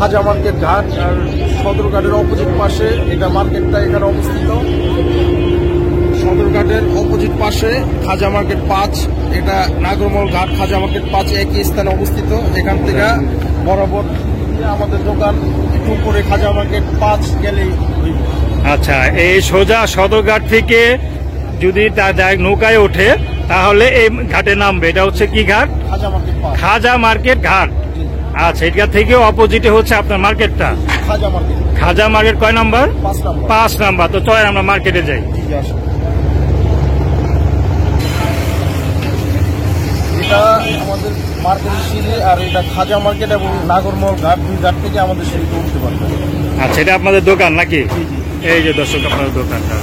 খাজা market ঘাট আর সদরঘাটের opposite পাশে এটা মার্কেটটা এখানে অবস্থিত। সদরঘাটের অপোজিট পাশে খাজা মার্কেট 5, এটা নাগরমল ঘাট খাজা মার্কেট 5 একই স্থানে অবস্থিত। এখান থেকে বরাবর আমাদের দোকান, একটু উপরে খাজা মার্কেট 5 গেলেই। আচ্ছা, এই সোজা সদরঘাট থেকে যদি নৌকায় ওঠে তাহলে এই ঘাটে নামবে। এটা হচ্ছে কি ঘাট? খাজা মার্কেট 5। খাজা মার্কেট ঘাট। আচ্ছা, এটা থেকে অপোজিটে হচ্ছে আপনার মার্কেটটা খাজা মার্কেট। খাজা মার্কেট কয় নাম্বার? 5 নাম্বার। 5 নাম্বার। তো চয় আমরা মার্কেটে যাই। এটা আমাদের মার্কেটের সিঁড়ি, আর এটা খাজা মার্কেট এবং নাগরমল ঘাট, দুই ঘাট থেকে আমাদের সিঁড়িতে উঠতে পারবে। আচ্ছা, এটা আপনাদের দোকান নাকি? এই যে দর্শক, আপনার দোকানটা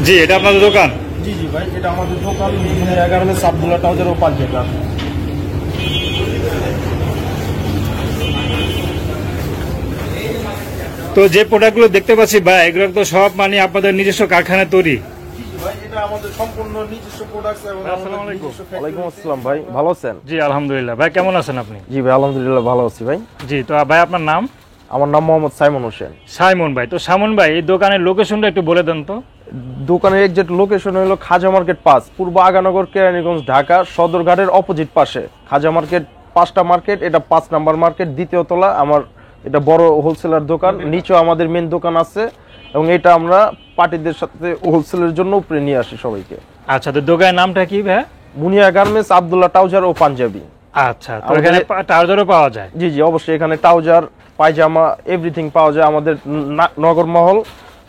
জি, এটা আপনাদের দোকান? জি জি ভাই, এটা আমাদের দোকান 11 আব্দুল্লাহ টাউজার ও পাঁচজেটা। তো যে প্রোডাক্টগুলো দেখতে পাচ্ছি ভাই, এগুলো তো সব মানে আপনাদের নিজস্ব কারখানায় তৈরি? ভাই ভালো আছেন? জি আলহামদুলিল্লাহ। ভাই কেমন আছেন আপনি? জি ভাই আলহামদুলিল্লাহ ভালো আছি ভাই। জি, তো ভাই আপনার নাম? আমার নাম মোহাম্মদ সাইমন হোসেন। সাইমন ভাই, তো সাইমন ভাই এই দোকানের লোকেশনটা একটু বলে দেন তো। দোকানের এক্সাক্ট লোকেশন হলো খাজা মার্কেট 5, পূর্ব আগানগর, কেরানীগঞ্জ, ঢাকা। সদরঘাটের অপোজিট পাশে খাজা মার্কেট 5টা মার্কেট, এটা 5 নাম্বার মার্কেট, দ্বিতীয় তলা। আমার এটা বড় হোলসেলার দোকান, নিচেও আমাদের মেন দোকান আছে, এবং এটা আমরা পার্টিদের সাথে হোলসেলের জন্য উপরে নিয়ে আসি সবাইকে। আচ্ছা, তো দোকানের নামটা কি ভাই? মুনিয়া গার্মেন্টস, আব্দুল্লাহ টাউজার ও পাঞ্জাবি। আচ্ছা, তো এখানে ট্রাউজারও পাওয়া যায়? জি জি অবশ্যই, এখানে ট্রাউজার, পায়জামা, এভরিথিং পাওয়া যায়। আমাদের নগরমহল,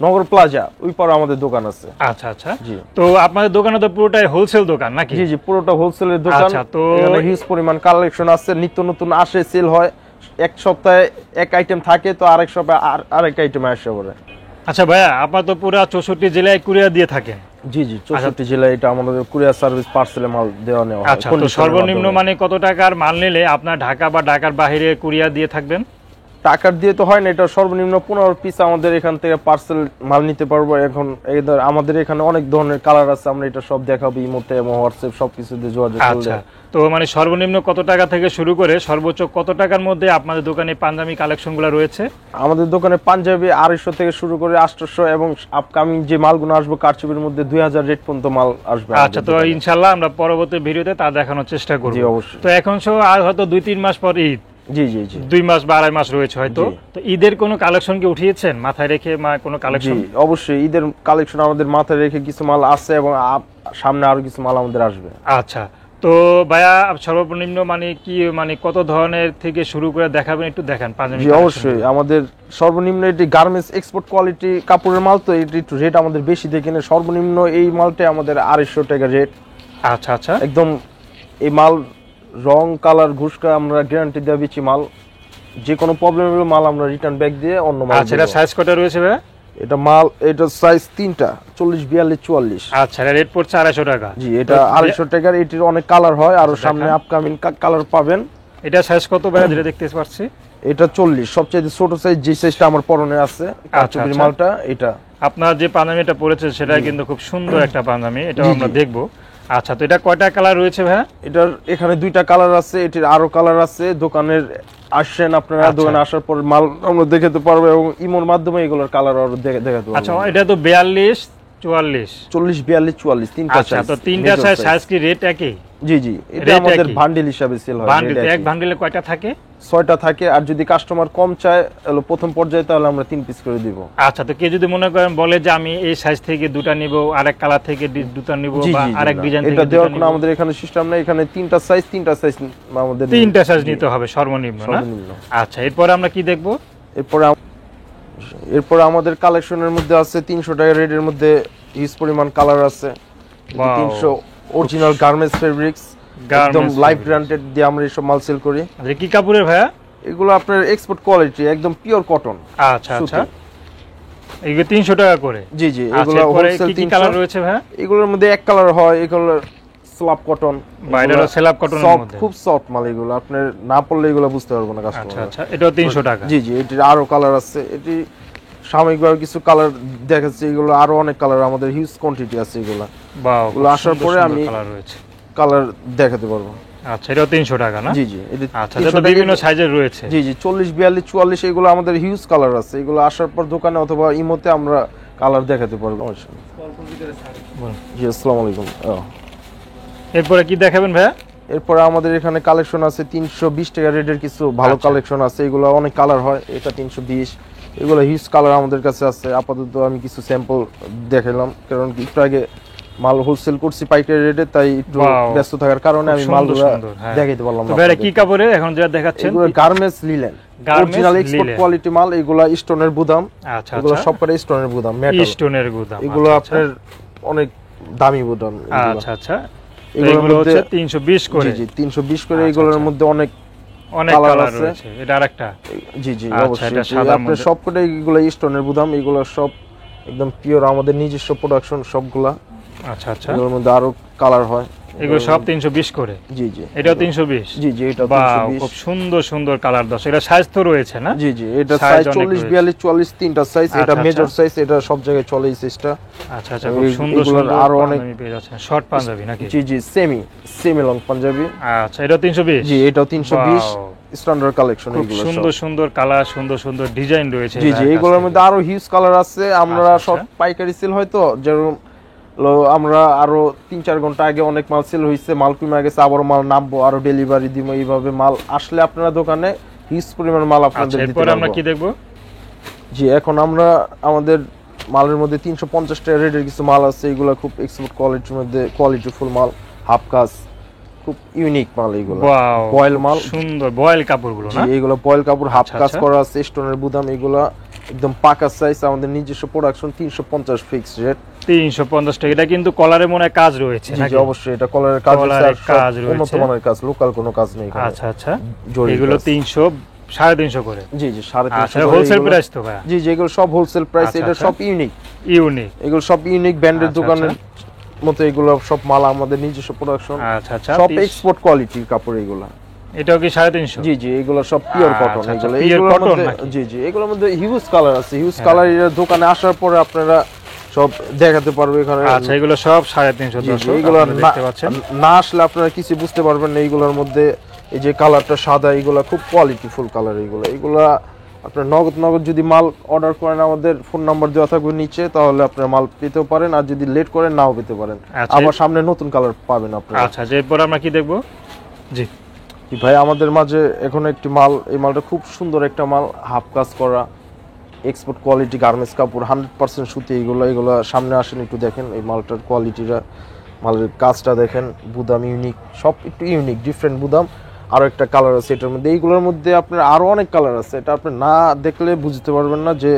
নগর প্লাজা, ওই পারে আমাদের দোকান আছে। আচ্ছা আচ্ছা, জি। তো আপনাদের দোকানে তো পুরোটাই হোলসেল দোকান নাকি? জি জি, পুরোটা হোলসেলের দোকান। আচ্ছা, তো হিউজ পরিমাণ কালেকশন আছে, নিত্য নতুন আসে, সেল হয়। এক সপ্তাহে এক আইটেম থাকে, তো আরেক সপ্তাহে আরেক আইটেম আসে পড়ে। আচ্ছা ভাইয়া, আপনার তো পুরো 64 জেলায় কুরিয়ার দিয়ে থাকেন? জি জি, 64 জেলায় এটা আমাদের কুরিয়ার সার্ভিস, পার্সেলে মাল দেওয়া নেওয়া হয়। আচ্ছা, তো সর্বনিম্ন মানে কত টাকার মাল নিলে আপনার ঢাকা বা ঢাকার বাইরে কুরিয়ার দিয়ে থাকবেন? টাকার দিয়ে তো হয় না, এটা সর্বনিম্ন 15 পিস আমাদের এখান থেকে পার্সেল মাল নিতে পারবো। এখন আমাদের এখানে অনেক ধরনের কালার আছে, আমরা এটা সব দেখাবো ইমোতে এবং হোয়াটসঅ্যাপ সবকিছু দিয়ে যোগাযোগ করলে। তো মানে সর্বনিম্ন কত টাকা থেকে শুরু করে সর্বোচ্চ কত টাকার মধ্যে আপনাদের দোকানে পাঞ্জাবি কালেকশনগুলো রয়েছে? আমাদের দোকানে পাঞ্জাবি 250 থেকে শুরু করে 800, এবং আপকামিং যে মালগুলো আসবে কারচুপির মধ্যে 2000 রেট পর্যন্ত মাল আসবে। আচ্ছা, তো ইনশাআল্লাহ আমরা পরবর্তী ভিডিওতে তা দেখানোর চেষ্টা করব। জি অবশ্যই। তো এখন আর হয়তো 2-3 মাস পর ঈদ। জি জি জি, 2 মাস বা 2.5 মাস রয়েছে হয়তো। তো ঈদের কোনো কালেকশন কি উঠিয়েছেন মাথায় রেখে, কোনো কালেকশন? জি অবশ্যই, ঈদের কালেকশন আমাদের মাথায় রেখে কিছু মাল আছে, এবং সামনে আরো কিছু মাল আমাদের আসবে। আচ্ছা, তো ভাইয়া সর্বনিম্ন মানে কি, মানে কত ধরনের থেকে শুরু করে দেখাবেন, একটু দেখান পাঞ্জাবি। জি অবশ্যই, আমাদের সর্বনিম্ন এটি গার্মেন্টস এক্সপোর্ট কোয়ালিটি কাপড়ের মাল, তো এটি একটু রেট আমাদের বেশি দেখে নেই। সর্বনিম্ন এই মালটা আমাদের 250 টাকা রেট। আচ্ছা আচ্ছা, একদম এই মাল রং কালার ঘুষকা আমরা গ্যারান্টি দেওয়া বেশি মাল, যে কোনো প্রবলেম হলে মাল আমরা রিটার্ন ব্যাক দিয়ে অন্য মাল। আচ্ছা, এটা সাইজ কত রয়েছে ভাই? এটা মাল, এটা সাইজ 3টা, 40, 42, 44। আচ্ছা, রেট পড়ছে 250 টাকা। জি, এটা 250 টাকার। এটির অনেক কালার হয়, আর সামনে আপকামিং কালার পাবেন। এটা সাইজ কত ভাই যেটা দেখতে পাচ্ছি? এটা 40, সবচেয়ে ছোট সাইজ, যে সাইজটা আমার পরনে আছে কারচুপির মালটা। এটা আপনার যে পাঞ্জাবিটা পরেছে সেটা কিন্তু খুব সুন্দর একটা পাঞ্জাবি, এটাও আমরা দেখবো। আচ্ছা, তো এটা কয়টা কালার রয়েছে ভাই? এটার এখানে 2টা কালার আছে, এটির আরো কালার আছে। দোকানের আসেন আপনারা, দোকানে আসার পর মাল আমরা দেখাতে পারবো, এবং ইমোর মাধ্যমে এগুলোর কালার আরো দেখাতে পারবো। আচ্ছা, এটা তো 42, 44, 40, 42, 44 তিনটা সাইজ। তো তিনটা সাইজ কি রেট একই? জি জি, এটা আমাদের বান্ডিল হিসাবে সেল হয়। বান্ডিল, এক বান্ডিলে কয়টা থাকে? 6টা থাকে, আর যদি কাস্টমার কম চায় হলো প্রথম পর্যায়ে, তাহলে আমরা 3 পিস করে দিব। আচ্ছা, তো কে যদি মনে করেন বলে যে আমি এই সাইজ থেকে 2টা নিব, আরেক কালার থেকে 2টা নিব, বা আরেক ডিজাইন থেকে, এটা দেওয়ার কোনো আমাদের এখানে সিস্টেম নাই। এখানে 3টা সাইজ আমাদের 3টা সাইজ নিতে হবে সর্বনিম্ন না? আচ্ছা, এরপর আমরা কি দেখব? এরপর আমাদের কালেকশনের মধ্যে আছে 300 টাকা রেটের মধ্যে হিউজ পরিমাণ কালার আছে। 300 অরিজিনাল গার্মেন্টস ফেব্রিক্স, একদম লাইফ গ্যারান্টেড দিয়ে আমরা এই সব মাল সেল করি। আচ্ছা, কি কাপড়ের ভাইয়া এগুলো? আপনার এক্সপোর্ট কোয়ালিটি, একদম পিওর কটন। আচ্ছা আচ্ছা, এগুলো 300 টাকা করে? জি জি, এগুলো হোলসেল। কি কালার রয়েছে ভাইয়া? এগুলোর মধ্যে এক কালার হয়, এগুলো স্ল্যাব কটন। বাইরের স্ল্যাব কটনের মধ্যে খুব সফট মাল এগুলো, আপনি না পড়লে এগুলো বুঝতে পারবেন না কাস্টমার। আচ্ছা আচ্ছা, এটাও 300 টাকা? জি জি, এটির আরো কালার আছে। এটি সাময়িকভাবে কিছু কালার দেখাচ্ছি, এগুলো আরো অনেক কালার, আমাদের হিউজ কোয়ান্টিটি আছে এগুলো। বাহ, এগুলো আসার পরে আমি কালার দেখাতে পারবো। আচ্ছা, এটাও 300 টাকা না? জি জি, এটা আচ্ছা, এটা তো বিভিন্ন সাইজের রয়েছে। জি জি, 40, 42, 44 এগুলো আমাদের হিউজ কালার আছে। এগুলো আসার পর দোকানে অথবা ইমোতে আমরা কালার দেখাতে পারবো। জি, আসসালামু আলাইকুম। এরপরে কি দেখাবেন ভাইয়া? এরপরে আমাদের এখানে কালেকশন আছে 320 টাকা রেটের কিছু ভালো কালেকশন আছে। এগুলো অনেক কালার হয়, এটা 320। এগুলো হিউজ কালার আমাদের কাছে আছে। আপাতত আমি কিছু স্যাম্পল দেখালাম, কারণ একটু আগে মাল হোলসেল করছি পাইকারি রেটে, তাই একটু ব্যস্ত থাকার কারণে আমি মালগুলো দেখাইতে পারলাম না। ভাইয়া কি কাপড়ে এখন যেটা দেখাচ্ছেন? এগুলো garments linen, original export quality মাল। এগুলো স্টোনের বুদাম। আচ্ছা, এগুলো সবকটা স্টোনের বুদাম, মেটাল স্টোনের গুদাম। এগুলো আপনার অনেক দামি বুদাম। আচ্ছা আচ্ছা, এগুলো হচ্ছে 320 করে। জি জি, 320 করে। এগুলোর মধ্যে অনেক কালার রয়েছে। এটা আরেকটা। জি জি, অবশ্যই। আপনার সবকটাই এগুলো স্টোনের বুদাম। এগুলো সব একদম পিওর, আমাদের নিজস্ব প্রোডাকশন সবগুলা। আচ্ছা আচ্ছা, এগুলোর মধ্যে আরো কালার হয়। এগুলো সব 320 করে। জি জি, এটাও 320। জি জি, এটাও 320। খুব সুন্দর সুন্দর কালার দাও। এটা সাইজ তো রয়েছে না? জি জি, এটা সাইজ 40, 42, 44 তিনটা সাইজ। এটা মেজর সাইজ, এটা সব জায়গায় চলে এই সাইজটা। আচ্ছা আচ্ছা, খুব সুন্দর সুন্দর আরো অনেক পেয়ে যাচ্ছে। শর্ট পাঞ্জাবি নাকি? জি জি, সেমি লং পাঞ্জাবি। আচ্ছা, এটা 320। জি, এটাও 320 স্ট্যান্ডার্ড কালেকশন। এগুলো সুন্দর সুন্দর কালার, সুন্দর সুন্দর ডিজাইন রয়েছে। জি জি, এগুলোর মধ্যে আরো হিউজ কালার আছে। আমরা সব পাইকারি সেল হয়তো, যেরকম আমরা আরো 3-4 ঘন্টা আগে অনেক মাল সেল হয়েছে, মাল কমে গেছে, আবার মাল নামবো, আরো ডেলিভারি দিব। এইভাবে মাল আসলে আপনারা দোকানে হিউজ পরিমাণ মাল আপনাদের দিতে পারবো। এরপর আমরা কি দেখবো? জি, এখন আমরা আমাদের মালের মধ্যে 350 টাকা রেটের কিছু মাল আছে। এগুলো খুব এক্সপোর্ট কোয়ালিটির মধ্যে, কোয়ালিটিফুল মাল, হাফ কাজ, খুব ইউনিক মাল। এগুলো বয়েল মাল, সুন্দর বয়েল কাপড়গুলো না? জি, এগুলো বয়েল কাপড়, হাফ কাজ করা আছে, স্টোনের বুদাম। এগুলো একদম পাকা সাইজ, আমাদের নিজস্ব প্রোডাকশন। 350 ফিক্স রেট, 350 টাকা। এটা কিন্তু কলারে মনে হয় কাজ রয়েছে নাকি? জি অবশ্যই, এটা কলারের কাজ আছে, আর কাজ রয়েছে, উন্নত মানের কাজ, লোকাল কোনো কাজ নেই এখানে। আচ্ছা আচ্ছা, এগুলো 300-350 করে। জি জি, 350 হোলসেল প্রাইস তো ভাই? জি জি, এগুলো সব হোলসেল প্রাইস। এটা সব ইউনিক, এগুলো সব ইউনিক ব্র্যান্ডের দোকানের মতো। এগুলো সব মাল আমাদের নিজস্ব প্রোডাকশন। আচ্ছা আচ্ছা, সব এক্সপোর্ট কোয়ালিটির কাপড় এগুলো। এটাও কি 350? জি জি, এগুলো সব পিওর কটন। এগুলোর মধ্যে জি জি, এগুলোর মধ্যে হিউজ কালার আছে। হিউজ কালার এর দোকানে আসার পরে আপনারা সব দেখাতে পারবে এখানে। আচ্ছা, এগুলো সব 350 দর্শক এগুলো দেখতে পাচ্ছেন। না আসলে আপনারা কিছু বুঝতে পারবেন না। এইগুলোর মধ্যে এই যে কালারটা সাদা, এগুলো খুব কোয়ালিটিফুল কালার। এগুলো আপনার নগদ যদি মাল অর্ডার করেন, আমাদের ফোন নাম্বার দেওয়া থাকবে নিচে, তাহলে আপনারা মাল পেতেও পারেন। আর যদি লেট করেন, নাও পেতে পারেন। আবার সামনে নতুন কালার পাবেন আপনারা। আচ্ছা, এরপর আমরা কি দেখবো? জি ভাই, আমাদের মাঝে এখন একটি মাল, এই মালটা খুব সুন্দর একটা মাল, হাফ কাজ করা, এক্সপোর্ট কোয়ালিটি গার্মেন্টস কাপড়, 100% সুতি। এগুলো সামনে আসেন, একটু দেখেন এই মালটার কোয়ালিটিটা, মালের কাজটা দেখেন। বুদাম ইউনিক, সব একটু ইউনিক, ডিফারেন্ট বুদাম। আরো একটা কালার আছে এটার মধ্যে। এইগুলোর মধ্যে আপনার আরো অনেক কালার আছে, এটা আপনি না দেখলে বুঝতে পারবেন না যে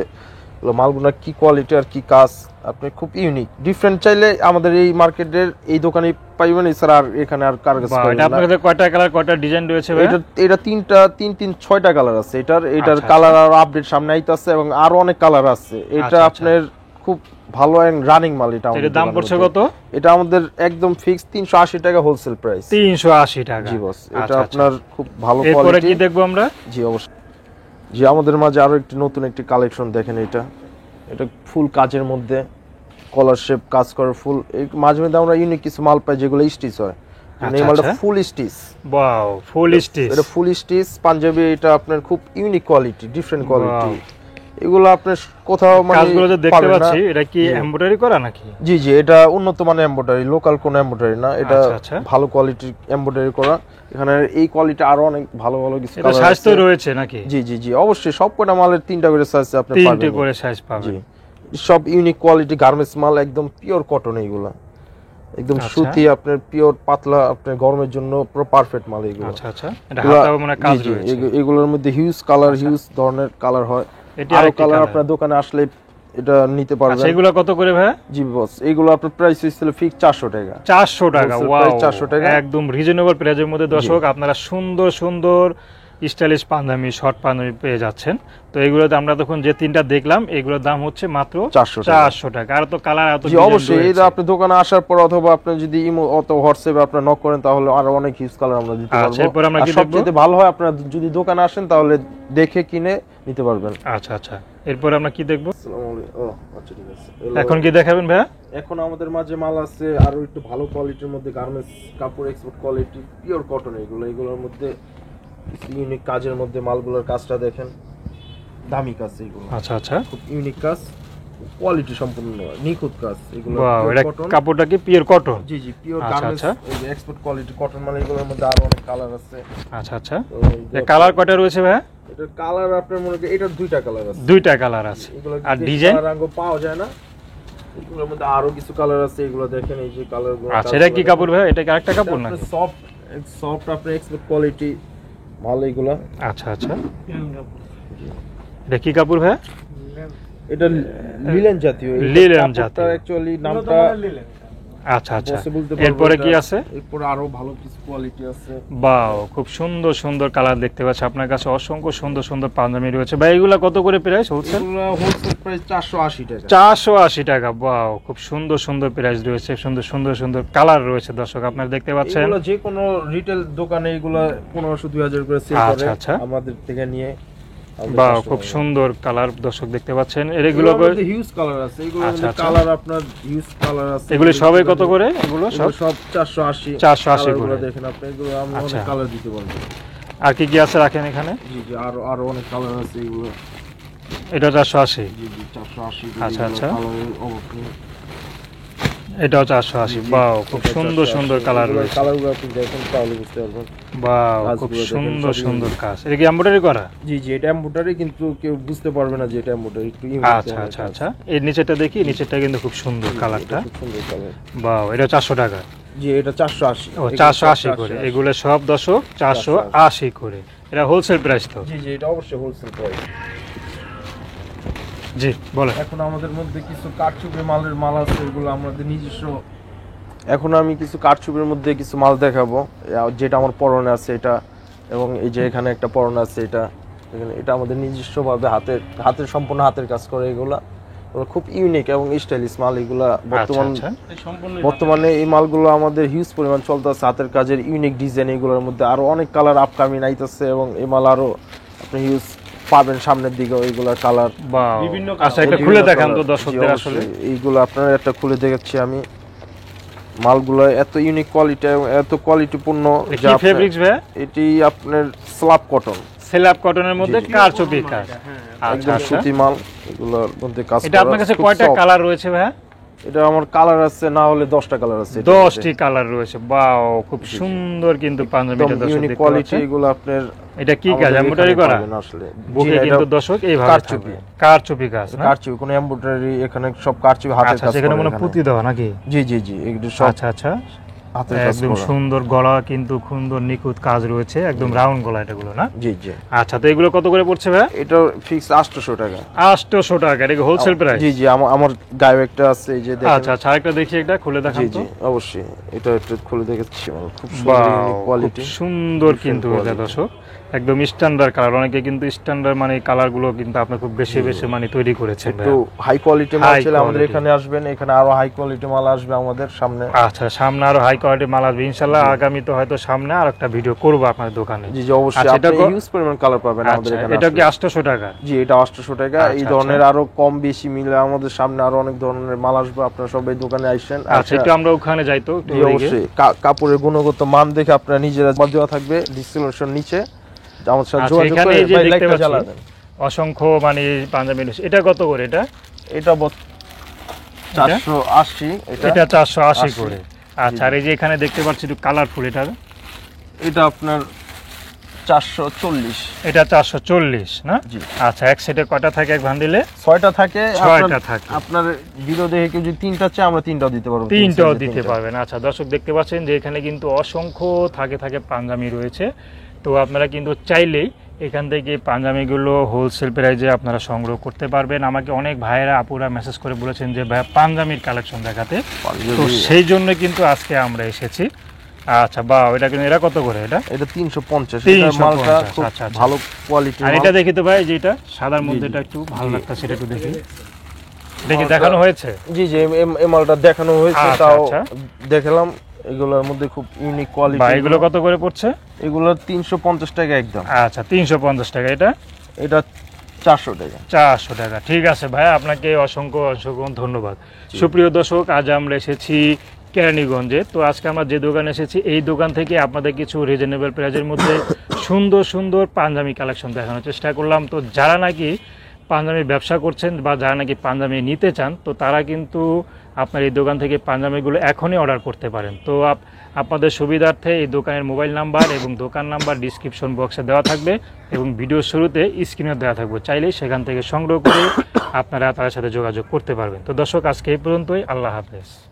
মালগুলা কি কোয়ালিটি আর কি কাজ। আপনি খুব ইউনিক ডিফারেন্ট চাইলে আমাদের এই মার্কেটের এই দোকানে পাইবেন, এছাড়া আর এখানে আর কার কাছে পাবেন না। আপনাদের কয়টা কালার, কয়টা ডিজাইন রয়েছে ভাই? এটা 6টা কালার আছে। এটার কালার আর আপডেট সামনে আইতাছে, এবং আরো অনেক কালার আছে। এটা আপনার খুব ভালো রানিং মাল। এটা দাম পড়ছে কত? এটা আমাদের একদম ফিক্স 380 টাকা হোলসেল প্রাইস। 380 টাকা। জি বস, এটা আপনার খুব ভালো কোয়ালিটি। এরপর কি দেখবো আমরা? জি অবশ্যই। জি, আমাদের মাঝে আরো একটি নতুন একটি কালেকশন দেখেন। এটা ফুল কাজের মধ্যে, কলার শেপ কাজ করে ফুল। এই মাঝে মধ্যে আমরা ইউনিক কিছু মাল পাই যেগুলো স্টিচ হয়। এই মালটা ফুল স্টিচ। ওয়াও, ফুল স্টিচ। এটা ফুল স্টিচ পাঞ্জাবি। এটা আপনার খুব ইউনিক কোয়ালিটি, ডিফারেন্ট কোয়ালিটি। এগুলো আপনি কোথাও কাজগুলো যে দেখতে পাচ্ছি, এটা কি এমব্রয়ডারি করা নাকি? জি জি, এটা উন্নত মানের এমব্রয়ডারি, লোকাল কোন এমব্রয়ডারি না। এটা ভালো কোয়ালিটির এমব্রয়ডারি করা। এখানে এই কোয়ালিটি আরো অনেক ভালো ভালো কিছু কালার আছে। সাইজ তো রয়েছে নাকি? জি জি জি, অবশ্যই। সবকটা মালের 3টা করে সাইজ আপনি পাবেন। 3টে করে সাইজ পাবেন। সব ইউনিক কোয়ালিটি গার্মেন্টস মাল, একদম পিওর কটন। এইগুলা একদম সুতি, আপনার পিওর পাতলা, আপনার গরমের জন্য পুরো পারফেক্ট মাল এগুলো। আচ্ছা আচ্ছা, এটা হাতাও মানে কাজ রয়েছে। এগুলোর মধ্যে হিউজ কালার, হিউজ ধরনের কালার হয়। আরো কালার আপনার দোকানে আসলে এটা নিতে পারবেন। আচ্ছা, এগুলো কত করে ভাই? জি বস, এগুলো আপনার প্রাইস হইছিল ফিক্স 400 টাকা। 400 টাকা। ওয়াও, 400 টাকা, একদম রিজনেবল প্রাইসের মধ্যে দর্শক আপনারা সুন্দর সুন্দর স্টাইলিশ পাঞ্জাবি, শর্ট পাঞ্জাবি পেয়ে যাচ্ছেন। তো এগুলোতে আমরা তখন যে তিনটা দেখলাম এগুলোর দাম হচ্ছে মাত্র 400 টাকা। আর তো কালার এত জি অবশ্যই, এটা আপনি দোকানে আসার পর অথবা আপনি যদি ইমো অথবা হোয়াটসঅ্যাপে আপনি নক করেন তাহলে আরো অনেক হিউজ কালার আমরা দিতে পারবো। আচ্ছা, এরপর আমরা আর কি দেখবো? সবচেয়ে ভালো হয় আপনারা যদি দোকানে আসেন তাহলে দেখে কিনে নিতে পারবেন। আচ্ছা আচ্ছা, এরপর আমরা কি দেখবো? আসসালামু আলাইকুম। আচ্ছা ঠিক আছে, এখন কি দেখাবেন ভাইয়া? এখন আমাদের মাঝে মাল আছে আরো একটু ভালো কোয়ালিটির মধ্যে, গার্মেন্টস কাপড়, এক্সপোর্ট কোয়ালিটি, পিওর কটন, এগুলোর মধ্যে ইউনিক কাজের মধ্যে মালগুলোর কাজটা দেখেন, দামি কাজ এগুলো। আচ্ছা আচ্ছা, খুব ইউনিক কাজ, কোয়ালিটি সম্পূর্ণ নিখুঁত কাজ এগুলো। ওয়াও, pure এটা cotton। কাপড়টা কি পিওর কটন? জি জি, পিওর আচ্ছা, গার্মেন্টস, আচ্ছা। এই যে এক্সপোর্ট কোয়ালিটি কটন মানে এগুলোর মধ্যে আরো অনেক কালার আছে। আচ্ছা আচ্ছা, তো এই যে কালার কয়টা রয়েছে ভাইয়া? এটার কালার আপনার মনে করেন এটার দুইটা কালার আছে। দুইটা কালার আছে। এগুলো আর ডিজাইন? রঙ পাওয়া যায় না, এগুলোর মধ্যে আরো কিছু কালার আছে, এগুলো দেখেন এই যে কালারগুলো। আচ্ছা, এটা কি কাপড় ভাইয়া? এটা কি আরেকটা কাপড় নাকি? সফট সফট আপনার এক্সপোর্ট কোয়ালিটি মাল এগুলো। আচ্ছা আচ্ছা, এটা কি কাপড় ভাইয়া? এটা লিলেন জাতীয়, লিলেন জাতীয়। অ্যাকচুয়ালি নামটা আচ্ছা আচ্ছা, বলতে পারবো এরপরে এটা। কি আছে? এরপর আরো ভালো কিছু কোয়ালিটি আছে। বাও, খুব সুন্দর সুন্দর কালার দেখতে পাচ্ছি আপনার কাছে। অসংখ্য সুন্দর সুন্দর পাঞ্জাবি রয়েছে ভাই। এগুলা কত করে প্রাইস হোলসেল? এগুলো হোলসেল প্রাইস 480 টাকা। 480 টাকা। বাও, খুব সুন্দর সুন্দর প্রাইস রয়েছে, সুন্দর সুন্দর সুন্দর কালার রয়েছে। দর্শক আপনারা দেখতে পাচ্ছেন, এগুলো যে কোনো রিটেল দোকানে এগুলো 1500-2000 করে সেল আচ্ছা, করে, আচ্ছা। আমাদের থেকে নিয়ে। বাও, খুব সুন্দর কালার দর্শক দেখতে পাচ্ছেন। এগুলো হিউজ কালার আছে, এগুলো আচ্ছা, আচ্ছা। কালার আপনার হিউজ কালার আছে। এগুলো সবাই কত করে? এগুলো সব সব 480 480 করে। কালারগুলো দেখেন আপনি, এগুলো আমি আচ্ছা। অনেক কালার দিতে পারবো। আর কি কি আছে রাখেন এখানে? জি জি, আরো অনেক কালার আছে এগুলো। এটা 480। জি জি, 480। আচ্ছা, আচ্ছা। কালারের অভাব নেই। এটাও 480। বাও, খুব এটা সুন্দর 480 সুন্দর কালার রয়েছে। কালারগুলো আপনি দেখেন তাহলে বুঝতে পারবেন। বাও, কাজগুলো খুব দেখেন, সুন্দর সবই সুন্দর কাজ। এটা কি এমব্রয়ডারি করা? জি জি, এটা এমব্রয়ডারি, কিন্তু কেউ বুঝতে পারবে না যে এটা এমব্রয়ডারি, একটু আচ্ছা আচ্ছা আচ্ছা, এর নিচেটা দেখি। নিচেটা কিন্তু খুব সুন্দর কালারটা। খুব সুন্দর কালার। বাও, এটা 400 টাকা। জি, এটা 480। ও, 480 করে। এগুলো সব দর্শক 480 করে। এটা হোলসেল প্রাইস তো? জি জি, এটা অবশ্যই হোলসেল প্রাইস। জি বলেন। এখন আমাদের মধ্যে কিছু কারচুপি মাল আছে, এগুলো আমাদের নিজস্ব। এখন আমি কিছু কারচুপির মধ্যে কিছু মাল দেখাবো, যেটা আমার পরনে আছে এটা, এবং এই যে এখানে একটা পরনে আছে এটা। এটা আমাদের নিজস্বভাবে হাতের সম্পূর্ণ হাতের কাজ করে এগুলো খুব ইউনিক এবং স্টাইলিশ মাল এগুলা। বর্তমানে এই মালগুলো আমাদের হিউজ পরিমাণ চলতেছে, হাতের কাজের ইউনিক ডিজাইন এগুলোর মধ্যে আরো অনেক কালার আপকামিং আইতেছে, এবং এই মাল আরো আপনি হিউজ পাবেন সামনের দিকে ওইগুলা কালার। বিভিন্ন আচ্ছা, এটা খুলে দেখান তো দর্শকদের। আসলে এইগুলো আপনারা একটা খুলে দেখাচ্ছি আমি। মালগুলো এত ইউনিক কোয়ালিটি এবং এত কোয়ালিটিপূর্ণ। কি ফেব্রিক্স ভাই? এটি আপনার স্ল্যাব কটন। স্ল্যাব কটনের মধ্যে কারচুপি কাজ। আচ্ছা একদম আচ্ছা, সুতি মাল, এগুলোর মধ্যে কাজ করা। এটা আপনার কাছে খুব কয়টা soft। কালার রয়েছে ভাই? এটা আমার কালার আছে না হলে 10টা কালার আছে। 10টি কালার রয়েছে। বাও, খুব সুন্দর কিন্তু পাঞ্জাবিটা দর্শক ইউনিক দেখতে কোয়ালিটি পাচ্ছেন। এগুলো আপনার। এটা কি কাজ? এমব্রয়ডারি করা? আসলে বুকে কিন্তু দর্শক এইভাবে কারচুপি। কারচুপি কাজ না? কারচুপি, কোনো এমব্রয়ডারি, এখানে সব কারচুপি হাতের আচ্ছা, কাজ। সেখানে করা মনে এখানে। পুঁতি দেওয়া নাকি? জি জি জি, এগুলো সব আচ্ছা আচ্ছা, হাতের কাজ একদম করা। সুন্দর গলা, কিন্তু সুন্দর নিখুঁত কাজ রয়েছে, একদম রাউন্ড গলা এটাগুলো না? জি জি। আচ্ছা, তো এগুলো কত করে পড়ছে ভাই? এটা ফিক্স 800 টাকা। 800 টাকা। এটা হোলসেল প্রাইস? জি জি, আমার গায়ে একটা আছে, এই যে দেখেন। আচ্ছা আচ্ছা, আরেকটা দেখি, একটা খুলে দেখান জি তো। জি অবশ্যই, এটা একটু খুলে দেখাচ্ছি। খুব বাহ, সুন্দর কোয়ালিটি, খুব সুন্দর কিন্তু এটা দর্শক, একদম স্ট্যান্ডার্ড কালার। অনেকে কিন্তু স্ট্যান্ডার্ড মানে কালারগুলো কিন্তু আপনি খুব বেশি বেশি মানে তৈরি করেছেন। একটু হাই কোয়ালিটি মাল High ছিল আমাদের quality। এখানে আসবেন, এখানে আরো হাই কোয়ালিটি মাল আসবে আমাদের সামনে। আচ্ছা, সামনে আরো হাই কোয়ালিটি মাল আসবে ইনশাআল্লাহ। আগামী তো হয়তো সামনে আর একটা ভিডিও করব আপনাদের দোকানে। জি জি অবশ্যই, আচ্ছা, আপনি এটা ইউজ পরিমাণ কালার পাবেন আমাদের আচ্ছা, এখানে। এটা কি আসলে। 800 টাকা? জি, এটা 800 টাকা। এই আচ্ছা, ধরনের আরো কম বেশি মিলে আমাদের সামনে আরো অনেক ধরনের মাল আসবে, আপনারা সবাই দোকানে আসেন। আচ্ছা, একটু আমরা ওখানে যাই তো একটু। জি অবশ্যই, কাপড়ের গুণগত মান দেখে আপনারা নিজেরা দেওয়া থাকবে ডিসক্রিপশন নিচে, আমার সাথে আচ্ছা, যোগাযোগ এখানে করে এই যে দেখতে লাইকটা জ্বালা পাচ্ছি দেন। অসংখ্য মানে পাঞ্জাবি। এটা কত করে? এটা এটা 480। এটা 480 করে। আচ্ছা, আর এই যে এখানে দেখতে পাচ্ছি একটু কালারফুল, এটা আপনার 440। এটা 440 না? জি। আচ্ছা, এক সেটে কয়টা থাকে এক বান্ডিলে? 6টা থাকে। 6টা থাকে। আপনার ভিডিও দেখে কেউ যদি 3টা চায় আমরা 3টাও দিতে পারবো। 3টাও দিতে পারবেন। আচ্ছা, দর্শক দেখতে পাচ্ছেন যে এখানে কিন্তু অসংখ্য থাকে পাঞ্জাবি রয়েছে। তো আপনারা কিন্তু চাইলেই এখান থেকে পাঞ্জাবিগুলো হোলসেল প্রাইসে আপনারা সংগ্রহ করতে পারবেন। আমাকে অনেক ভাইয়েরা আপুরা মেসেজ করে বলেছেন যে ভাই পাঞ্জাবির কালেকশন দেখাতে, তো সেই জন্য কিন্তু আজকে আমরা এসেছি। আচ্ছা বা এটা কিন্তু এরা কত করে এটা? এটা 350। 350, এটা মালটা খুব আচ্ছা, আচ্ছা। ভালো কোয়ালিটির। আর এটা দেখি তো ভাই, যেটা সাদার মধ্যে এটা একটু ভালো লাগছে, সেটা একটু দেখি। দেখি দেখানো হয়েছে। জি জি, এই মালটা দেখানো হয়েছে, আচ্ছা, তাও আচ্ছা। দেখালাম। এগুলোর মধ্যে খুব ইউনিক বা কোয়ালিটি। এগুলো কত করে পড়ছে? এগুলো 350 টাকা একদম। আচ্ছা 350 টাকা। এটা এটা 400 টাকা। 400 টাকা। ঠিক আছে ভাই, আপনাকে অসংখ্য অসংখ্য ধন্যবাদ। সুপ্রিয় দর্শক, আজ আমরা এসেছি কেরানীগঞ্জে। তো আজকে আমরা যে দোকানে এসেছি, এই দোকান থেকে আপনাদের কিছু রিজনেবল প্রাইজের মধ্যে সুন্দর সুন্দর পাঞ্জাবি কালেকশন দেখানোর চেষ্টা করলাম। তো যারা নাকি পাঞ্জাবি ব্যবসা করছেন বা যারা নাকি পাঞ্জাবি নিতে চান, তো তারা কিন্তু আপনার এই দোকান থেকে পাঞ্জাবিগুলো এখনই অর্ডার করতে পারেন। তো আপনাদের সুবিধার্থে এই দোকানের মোবাইল নাম্বার এবং দোকান নাম্বার ডিসক্রিপশন বক্সে দেওয়া থাকবে এবং ভিডিওর শুরুতে স্ক্রিনে দেওয়া থাকবে। চাইলেই সেখান থেকে সংগ্রহ করে আপনারা তাদের সাথে যোগাযোগ করতে পারবেন। তো দর্শক, আজকে এই পর্যন্তই। আল্লাহ হাফেজ।